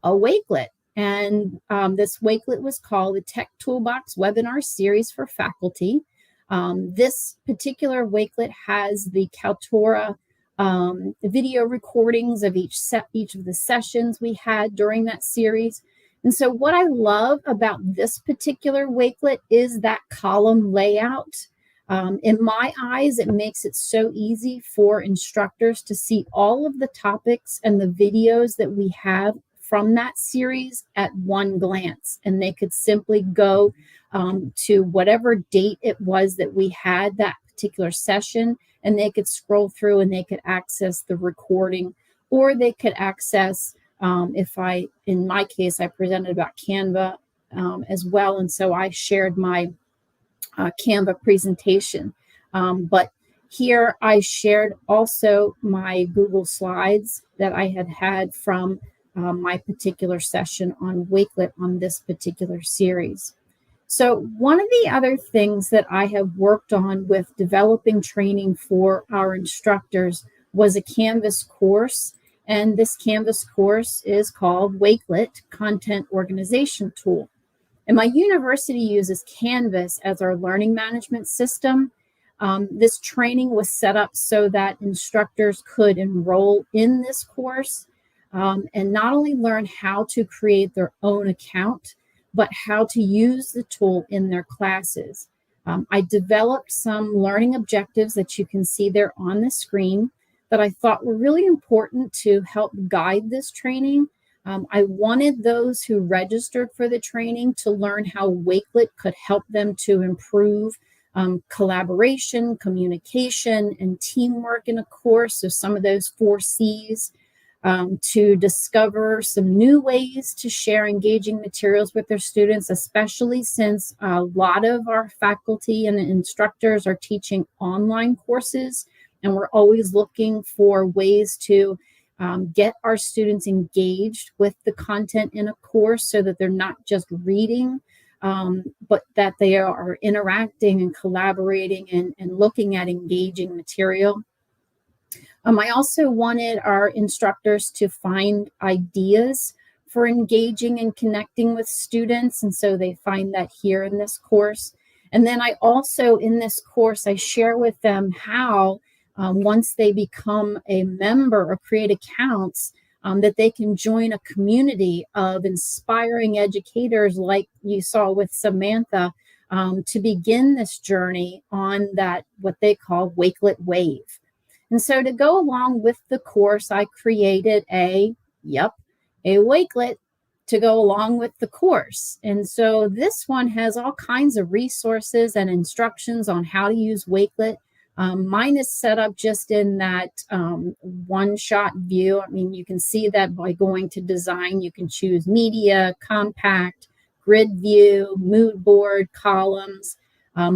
Wakelet. And this Wakelet was called the Tech Toolbox Webinar Series for Faculty. This particular Wakelet has the Kaltura video recordings of each of the sessions we had during that series. And so what I love about this particular Wakelet is that column layout. In my eyes, it makes it so easy for instructors to see all of the topics and the videos that we have from that series at one glance. And they could simply go to whatever date it was that we had that particular session, and they could scroll through and they could access the recording, or they could access, in my case, I presented about Canva as well. And so I shared my Canva presentation. But here I shared also my Google Slides that I had from my particular session on Wakelet on this particular series. So one of the other things that I have worked on with developing training for our instructors was a Canvas course. And this Canvas course is called Wakelet Content Organization Tool. And my university uses Canvas as our learning management system. This training was set up so that instructors could enroll in this course and not only learn how to create their own account, but how to use the tool in their classes. I developed some learning objectives that you can see there on the screen that I thought were really important to help guide this training. I wanted those who registered for the training to learn how Wakelet could help them to improve collaboration, communication, and teamwork in a course. So some of those 4 C's. To discover some new ways to share engaging materials with their students, especially since a lot of our faculty and instructors are teaching online courses, and we're always looking for ways to get our students engaged with the content in a course so that they're not just reading, but that they are interacting and collaborating and looking at engaging material. I also wanted our instructors to find ideas for engaging and connecting with students, and so they find that here in this course. And then I also, in this course, I share with them how, once they become a member or create accounts, that they can join a community of inspiring educators like you saw with Samantha, to begin this journey on that, what they call Wakelet Wave. And so to go along with the course, I created a Wakelet to go along with the course. And so this one has all kinds of resources and instructions on how to use Wakelet. Mine is set up just in that one-shot view. I mean, you can see that by going to design, you can choose media, compact, grid view, mood board, columns.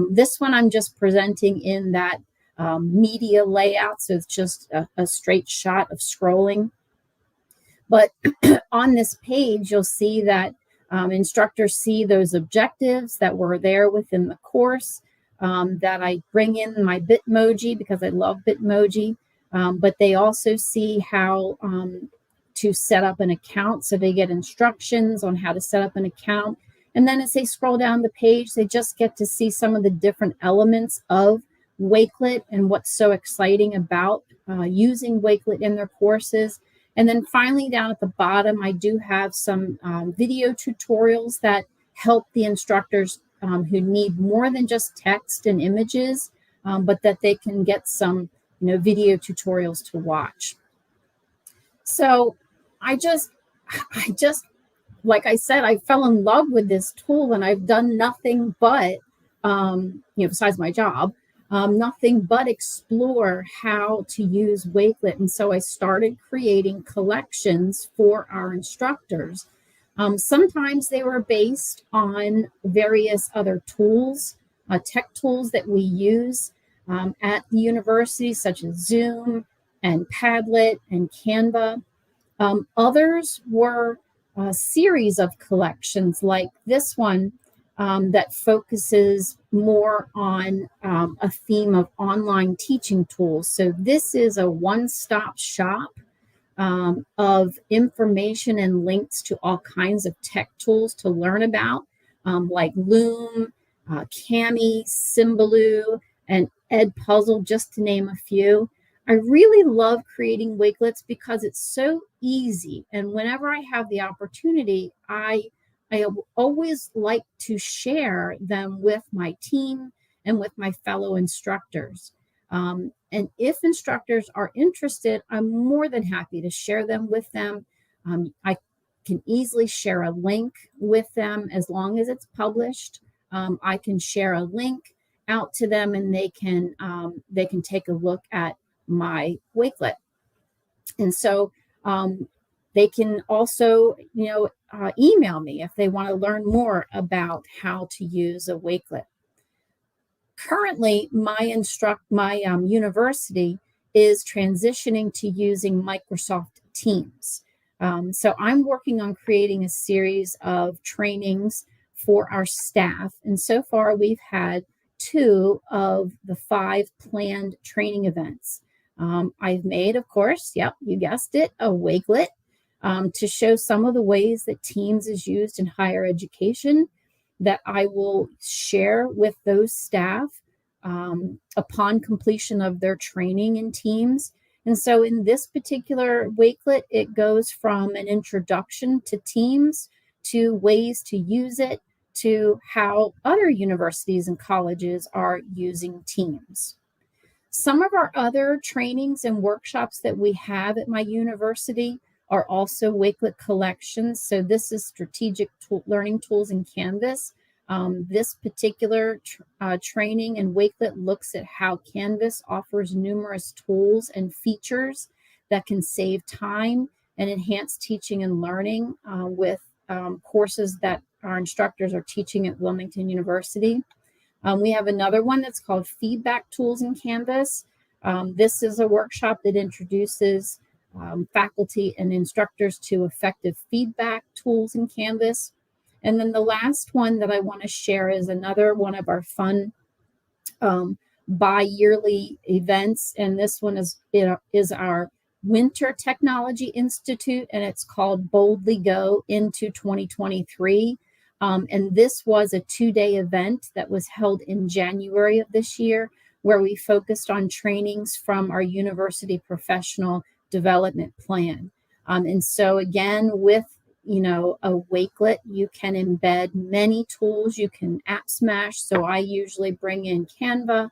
This one I'm just presenting in that media layout, so it's just a straight shot of scrolling. But on this page, you'll see that instructors see those objectives that were there within the course, that I bring in my Bitmoji because I love Bitmoji, but they also see how to set up an account. So they get instructions on how to set up an account. And then as they scroll down the page, they just get to see some of the different elements of Wakelet and what's so exciting about using Wakelet in their courses. And then finally, down at the bottom, I do have some video tutorials that help the instructors who need more than just text and images, but that they can get some video tutorials to watch. So I just, like I said, I fell in love with this tool, and I've done nothing but, besides my job, nothing but explore how to use Wakelet. And so I started creating collections for our instructors. Sometimes they were based on various other tools, tech tools that we use at the university, such as Zoom and Padlet and Canva. Others were a series of collections like this one that focuses more on a theme of online teaching tools. So this is a one-stop shop of information and links to all kinds of tech tools to learn about, like Loom, Kami, Symbaloo, and Edpuzzle, just to name a few. I really love creating Wakelets because it's so easy. And whenever I have the opportunity, I always like to share them with my team and with my fellow instructors. And if instructors are interested, I'm more than happy to share them with them. I can easily share a link with them as long as it's published. I can share a link out to them, and they can take a look at my Wakelet. And so they can also, email me if they want to learn more about how to use a Wakelet. Currently, my university is transitioning to using Microsoft Teams. So I'm working on creating a series of trainings for our staff. And so far, we've had 2 of the 5 planned training events. I've made, of course, yep, you guessed it, a Wakelet to show some of the ways that Teams is used in higher education that I will share with those staff upon completion of their training in Teams. And so in this particular Wakelet, it goes from an introduction to Teams to ways to use it to how other universities and colleges are using Teams. Some of our other trainings and workshops that we have at my university are also Wakelet collections. So this is strategic learning tools in Canvas. This particular training in Wakelet looks at how Canvas offers numerous tools and features that can save time and enhance teaching and learning with courses that our instructors are teaching at Wilmington University. We have another one that's called Feedback Tools in Canvas. This is a workshop that introduces faculty and instructors to effective feedback tools in Canvas. And then the last one that I want to share is another one of our fun bi-yearly events. And this one is our Winter Technology Institute, and it's called Boldly Go into 2023. And this was a 2-day event that was held in January of this year, where we focused on trainings from our university professional development plan. And so again, with a Wakelet, you can embed many tools. You can app smash. So I usually bring in Canva.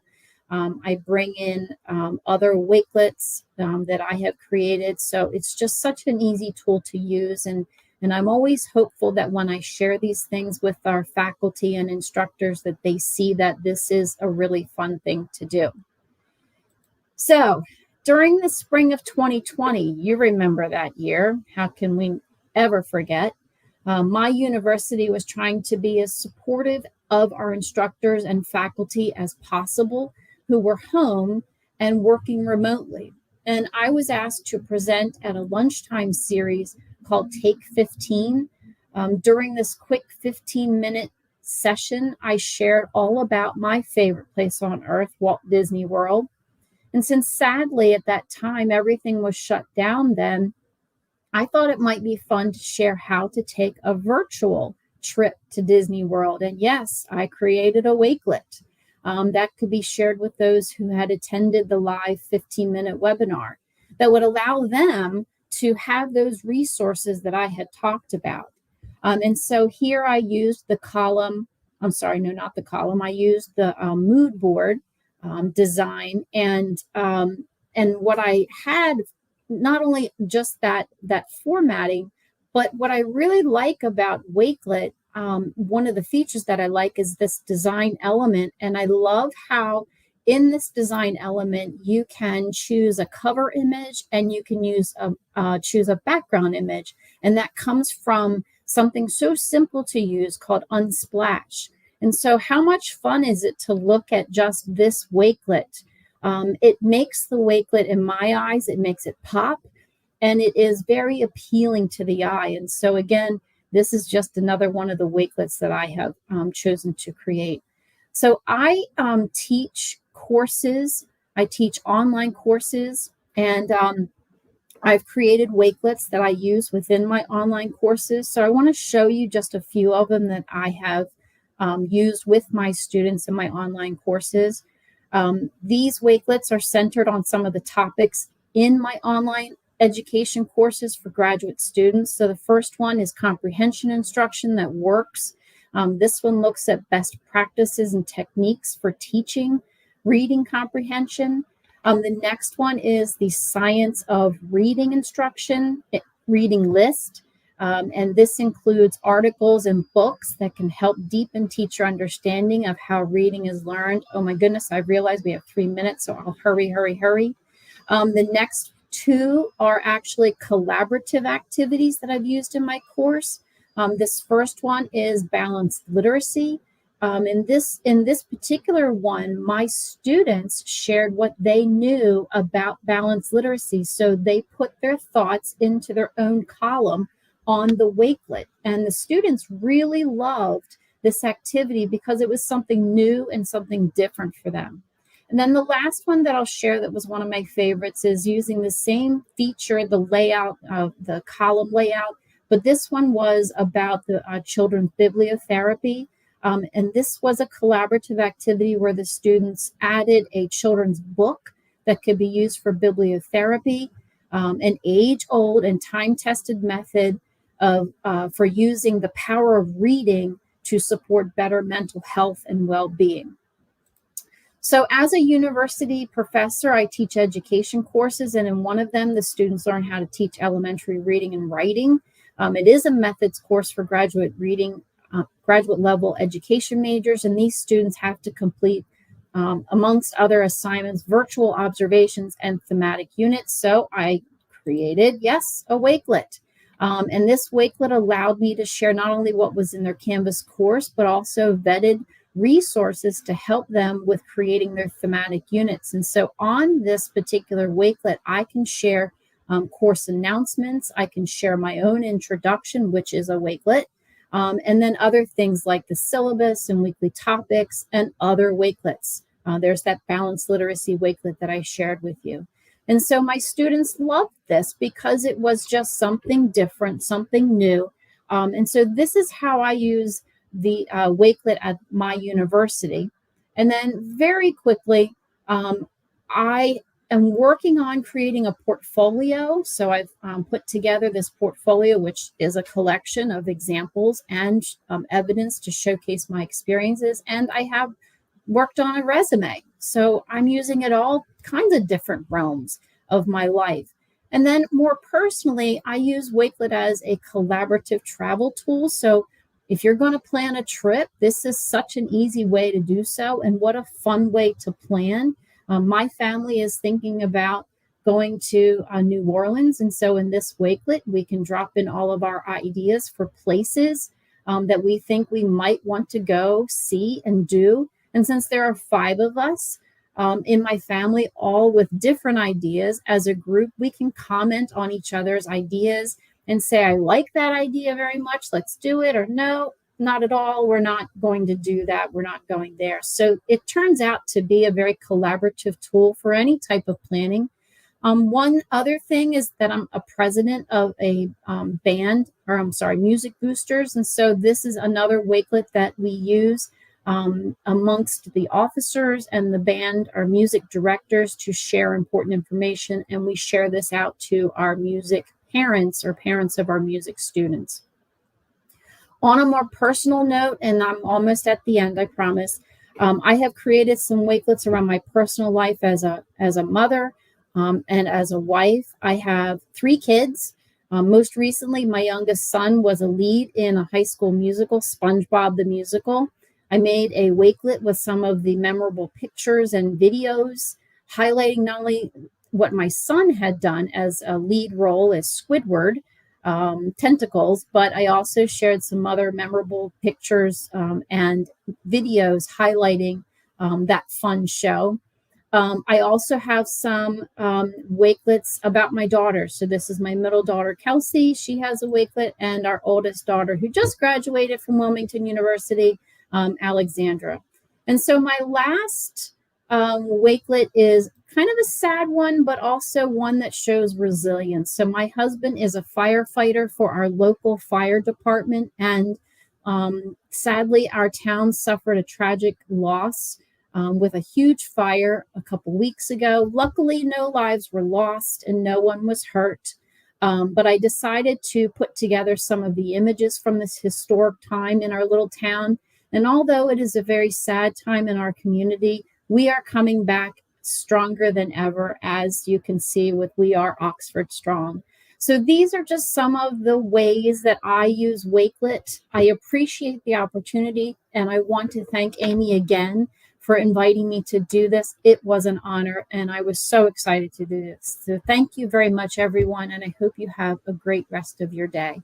I bring in other Wakelets that I have created. So it's just such an easy tool to use. And I'm always hopeful that when I share these things with our faculty and instructors, that they see that this is a really fun thing to do. So during the spring of 2020, you remember that year. How can we ever forget? My university was trying to be as supportive of our instructors and faculty as possible who were home and working remotely. And I was asked to present at a lunchtime series called Take 15. During this quick 15-minute session, I shared all about my favorite place on earth, Walt Disney World. And since sadly at that time everything was shut down then, I thought it might be fun to share how to take a virtual trip to Disney World. And yes, I created a Wakelet that could be shared with those who had attended the live 15-minute webinar that would allow them to have those resources that I had talked about. And so here I used the column, I'm sorry, no, not the column. I used the mood board design, and what I had, not only just that formatting, but what I really like about Wakelet, one of the features that I like is this design element. And I love how in this design element, you can choose a cover image and you can choose a background image. And that comes from something so simple to use called Unsplash. And so how much fun is it to look at just this Wakelet? It makes the Wakelet, in my eyes, it makes it pop, and it is very appealing to the eye. And so again, this is just another one of the Wakelets that I have chosen to create. So I teach courses, I teach online courses, and I've created Wakelets that I use within my online courses. So I want to show you just a few of them that I have used with my students in my online courses. These Wakelets are centered on some of the topics in my online education courses for graduate students. So the first one is comprehension instruction that works. This one looks at best practices and techniques for teaching reading comprehension. The next one is the science of reading instruction, reading list. And this includes articles and books that can help deepen teacher understanding of how reading is learned. Oh my goodness, I realized we have 3 minutes, so I'll hurry. The next two are actually collaborative activities that I've used in my course. This first one is balanced literacy. In this particular one, my students shared what they knew about balanced literacy. So they put their thoughts into their own column on the Wakelet. And the students really loved this activity because it was something new and something different for them. And then the last one that I'll share that was one of my favorites is using the same feature, the layout of the column layout, but this one was about the children's bibliotherapy. And this was a collaborative activity where the students added a children's book that could be used for bibliotherapy, an age-old and time-tested method for using the power of reading to support better mental health and well-being. So as a university professor, I teach education courses, and in one of them, the students learn how to teach elementary reading and writing. It is a methods course for graduate level education majors, and these students have to complete, amongst other assignments, virtual observations and thematic units. So I created, yes, a Wakelet. And this Wakelet allowed me to share not only what was in their Canvas course, but also vetted resources to help them with creating their thematic units. And so on this particular Wakelet, I can share course announcements. I can share my own introduction, which is a Wakelet, and then other things like the syllabus and weekly topics and other Wakelets. There's that balanced literacy Wakelet that I shared with you. And so my students loved this because it was just something different, something new. And so this is how I use the Wakelet at my university. And then very quickly, I am working on creating a portfolio. So I've put together this portfolio, which is a collection of examples and evidence to showcase my experiences. And I have worked on a resume. So I'm using it all kinds of different realms of my life. And then more personally, I use Wakelet as a collaborative travel tool. So if you're going to plan a trip, this is such an easy way to do so. And what a fun way to plan. My family is thinking about going to New Orleans. And so in this Wakelet, we can drop in all of our ideas for places that we think we might want to go see and do. And since there are 5 of us, in my family, all with different ideas. As a group, we can comment on each other's ideas and say, I like that idea very much, let's do it, or no, not at all, we're not going to do that, we're not going there. So it turns out to be a very collaborative tool for any type of planning. One other thing is that I'm a president of a band, or I'm sorry, music boosters. And so this is another Wakelet that we use amongst the officers and the band, our music directors, to share important information. And we share this out to our music parents or parents of our music students. On a more personal note, and I'm almost at the end, I promise, I have created some Wakelets around my personal life as a mother and as a wife. I have 3 kids. Most recently, my youngest son was a lead in a high school musical, SpongeBob the Musical. I made a Wakelet with some of the memorable pictures and videos, highlighting not only what my son had done as a lead role as Squidward, tentacles, but I also shared some other memorable pictures and videos highlighting that fun show. I also have some Wakelets about my daughter. So this is my middle daughter, Kelsey. She has a Wakelet, and our oldest daughter, who just graduated from Wilmington University, Alexandra. And so my last Wakelet is kind of a sad one, but also one that shows resilience. So my husband is a firefighter for our local fire department, and sadly, our town suffered a tragic loss with a huge fire a couple weeks ago. Luckily, no lives were lost and no one was hurt. But I decided to put together some of the images from this historic time in our little town. And although it is a very sad time in our community, we are coming back stronger than ever, as you can see with We Are Oxford Strong. So these are just some of the ways that I use Wakelet. I appreciate the opportunity, and I want to thank Amy again for inviting me to do this. It was an honor, and I was so excited to do this. So thank you very much, everyone, and I hope you have a great rest of your day.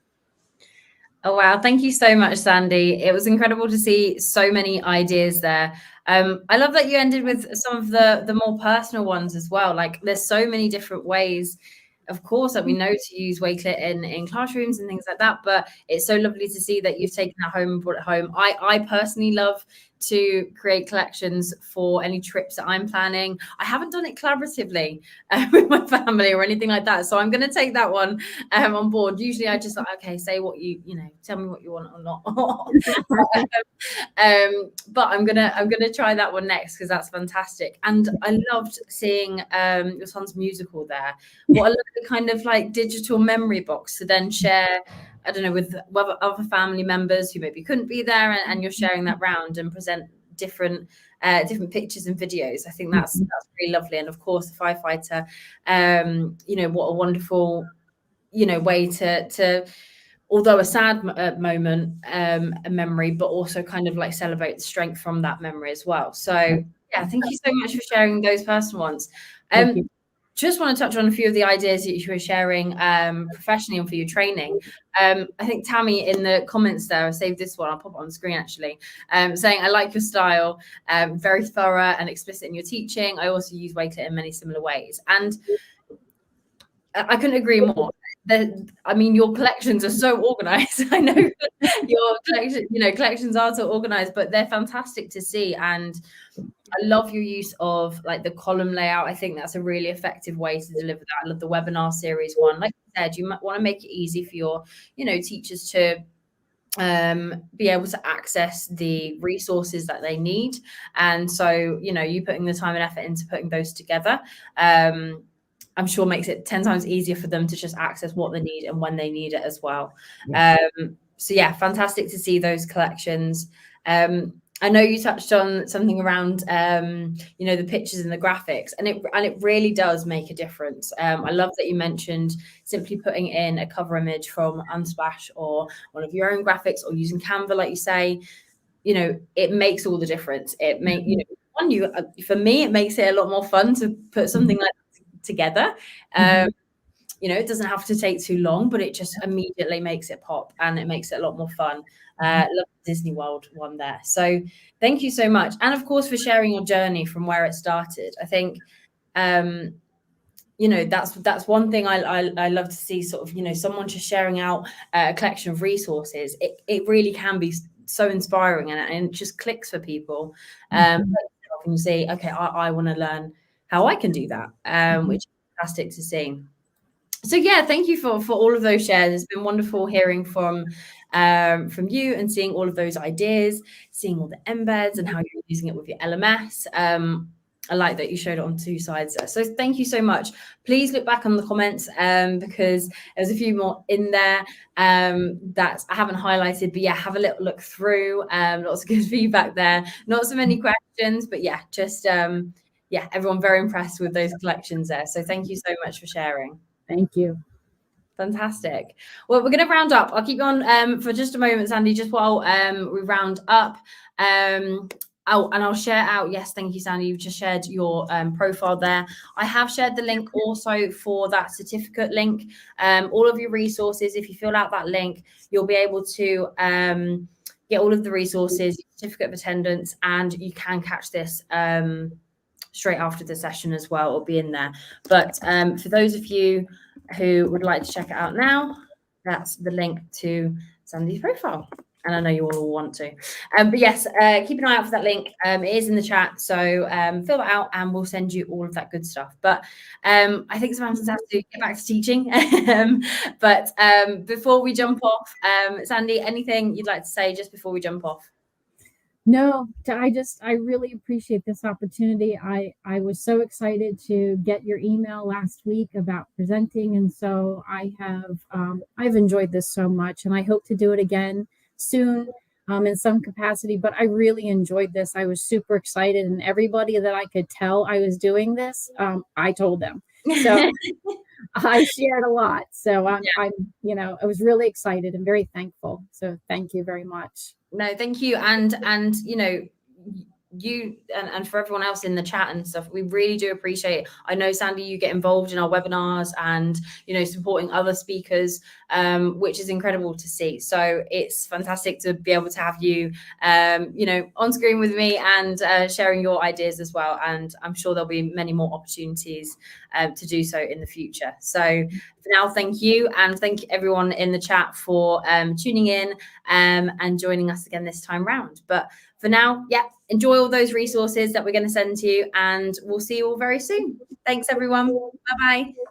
Oh, wow. Thank you so much, Sandy. It was incredible to see so many ideas there. I love that you ended with some of the more personal ones as well. Like, there's so many different ways, of course, that we know to use Wakelet in classrooms and things like that. But it's so lovely to see that you've taken that home and brought it home. I personally love to create collections for any trips that I'm planning. I haven't done it collaboratively with my family or anything like that. So I'm going to take that one on board. Usually I just like, okay, say what you know, tell me what you want or not. But I'm gonna try that one next, because that's fantastic. And I loved seeing your son's musical there. What I love, the kind of like digital memory box to then share, I don't know, with other family members who maybe couldn't be there, and you're sharing that round and present different pictures and videos. I think that's really lovely. And of course, the firefighter, you know, what a wonderful, you know, way to although a sad moment, a memory, but also kind of like celebrate the strength from that memory as well. So yeah, thank you so much for sharing those personal ones. Just want to touch on a few of the ideas that you were sharing professionally and for your training. I think Tammy in the comments there, I saved this one, I'll pop it on the screen actually, saying, I like your style, very thorough and explicit in your teaching. I also use Wakelet in many similar ways. And I couldn't agree more. I mean, your collections are so organized. I know your collections are so organized, but they're fantastic to see. And I love your use of like the column layout. I think that's a really effective way to deliver that. I love the webinar series one. Like I said, you might want to make it easy for your, you know, teachers to be able to access the resources that they need. And so, you know, you putting the time and effort into putting those together, I'm sure makes it 10 times easier for them to just access what they need and when they need it as well. So yeah, fantastic to see those collections. I know you touched on something around, you know, the pictures and the graphics, and it really does make a difference. I love that you mentioned simply putting in a cover image from Unsplash or one of your own graphics, or using Canva, like you say. You know, it makes all the difference. It make, you know, for me, it makes it a lot more fun to put something like together. You know, it doesn't have to take too long, but it just immediately makes it pop, and it makes it a lot more fun. Love the Disney World one there. So thank you so much. And of course, for sharing your journey from where it started. I think, you know, that's one thing I love to see, sort of, you know, someone just sharing out a collection of resources. It really can be so inspiring, and it just clicks for people. And you say, okay, I want to learn how I can do that, which is fantastic to see. So yeah, thank you for all of those shares. It's been wonderful hearing from you and seeing all of those ideas, seeing all the embeds and how you're using it with your LMS. I like that you showed it on two sides there. So thank you so much. Please look back on the comments because there's a few more in there that I haven't highlighted, but yeah, have a little look through. Lots of good feedback there. Not so many questions, but yeah, just yeah, everyone very impressed with those collections there. So thank you so much for sharing. Thank you. Fantastic. Well, we're going to round up. I'll keep on for just a moment, Sandy, just while we round up. Oh, and I'll share out. Yes, thank you, Sandy. You've just shared your profile there. I have shared the link also for that certificate link. All of your resources, if you fill out that link, you'll be able to get all of the resources, certificate of attendance, and you can catch this straight after the session as well. It'll be in there. But for those of you who would like to check it out now, that's the link to Sandy's profile. And I know you all want to. But yes, keep an eye out for that link. It is in the chat. So fill that out and we'll send you all of that good stuff. But I think Samantha has to get back to teaching. But before we jump off, Sandy, anything you'd like to say just before we jump off? No, I really appreciate this opportunity. I was so excited to get your email last week about presenting. And so I've enjoyed this so much, and I hope to do it again soon in some capacity, but I really enjoyed this. I was super excited, and everybody that I could tell I was doing this, I told them. So I shared a lot. So I'm, you know, I was really excited and very thankful. So thank you very much. No, thank you. And you know, you and for everyone else in the chat and stuff, we really do appreciate it. I know, Sandy, you get involved in our webinars and, you know, supporting other speakers, which is incredible to see. So it's fantastic to be able to have you, you know, on screen with me and sharing your ideas as well. And I'm sure there'll be many more opportunities to do so in the future. So for now, thank you. And thank everyone in the chat for tuning in and joining us again this time round. But for now, yeah, enjoy all those resources that we're going to send to you, and we'll see you all very soon. Thanks, everyone. Bye-bye.